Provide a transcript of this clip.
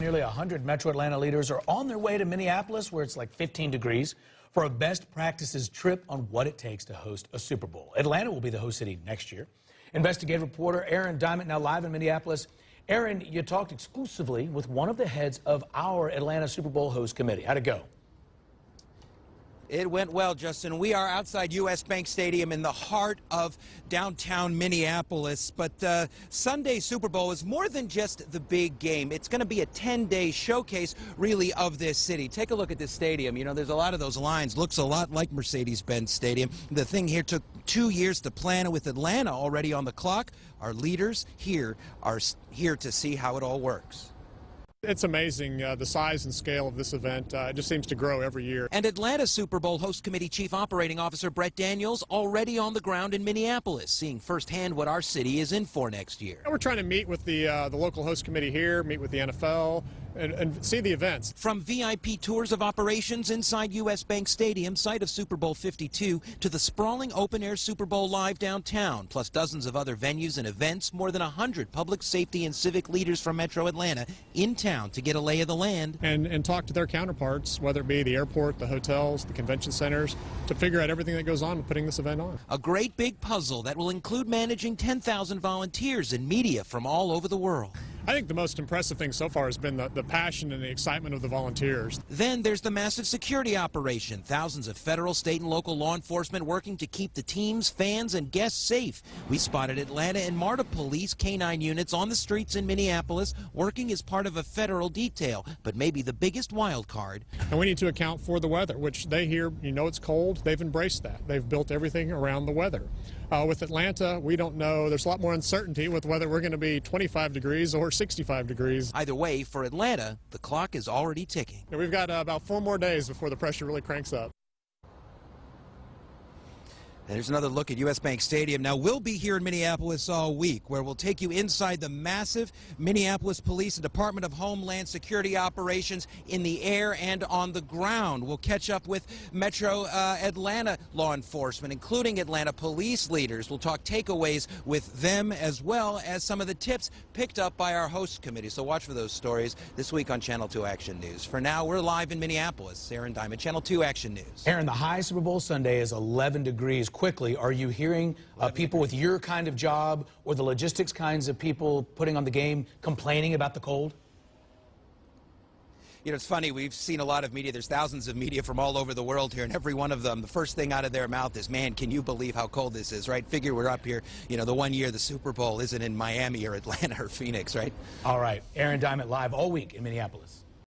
Nearly 100 Metro Atlanta leaders are on their way to Minneapolis, where it's like 15 degrees, for a best practices trip on what it takes to host a Super Bowl. Atlanta will be the host city next year. Investigative reporter Diamant now live in Minneapolis. Aaron, you talked exclusively with one of the heads of our Atlanta Super Bowl host committee. How'd it go? It went well, Justin. We are outside US Bank Stadium in the heart of downtown Minneapolis. But Sunday Super Bowl is more than just the big game. It's going to be a 10-day showcase, really, of this city. Take a look at this stadium. You know, there's a lot of those lines. Looks a lot like Mercedes-Benz Stadium. The thing here took 2 years to plan, with Atlanta already on the clock. Our leaders here are here to see how it all works. It's amazing, the size and scale of this event. It just seems to grow every year. And Atlanta Super Bowl Host Committee Chief Operating Officer Brett Daniels already on the ground in Minneapolis, seeing firsthand what our city is in for next year. We're trying to meet with the local host committee here, meet with the NFL, and see the events. From VIP tours of operations inside US Bank Stadium, site of Super Bowl 52, to the sprawling open-air Super Bowl Live downtown, plus dozens of other venues and events, more than 100 public safety and civic leaders from Metro Atlanta in town to get a lay of the land. And talk to their counterparts, whether it be the airport, the hotels, the convention centers, to figure out everything that goes on with putting this event on. A great big puzzle that will include managing 10,000 volunteers and media from all over the world. I think the most impressive thing so far has been the passion and the excitement of the volunteers. Then there's the massive security operation. Thousands of federal, state, and local law enforcement working to keep the teams, fans, and guests safe. We spotted Atlanta and MARTA police K-9 units on the streets in Minneapolis working as part of a federal detail. But maybe the biggest wild card. And we need to account for the weather, which they hear, you know, it's cold. They've embraced that. They've built everything around the weather. With Atlanta, we don't know. There's a lot more uncertainty with whether we're going to be 25 degrees or 65 degrees. Either way, for Atlanta, the clock is already ticking. And we've got about 4 more days before the pressure really cranks up. And here's another look at US Bank Stadium. Now, we'll be here in Minneapolis all week, where we'll take you inside the massive Minneapolis Police and Department of Homeland Security operations in the air and on the ground. We'll catch up with Metro Atlanta law enforcement, including Atlanta police leaders. We'll talk takeaways with them, as well as some of the tips picked up by our host committee. So watch for those stories this week on Channel 2 Action News. For now, we're live in Minneapolis. Aaron Diamant, Channel 2 Action News. Aaron, the high Super Bowl Sunday is 11 degrees. Quickly, are you hearing people with your kind of job or the logistics kinds of people putting on the game complaining about the cold? You know, it's funny, we've seen a lot of media. There's thousands of media from all over the world here, and every one of them, the first thing out of their mouth is, man, can you believe how cold this is, right? Figure we're up here, you know, the one year the Super Bowl isn't in Miami or Atlanta or Phoenix, right? All right. Aaron Diamant live all week in Minneapolis.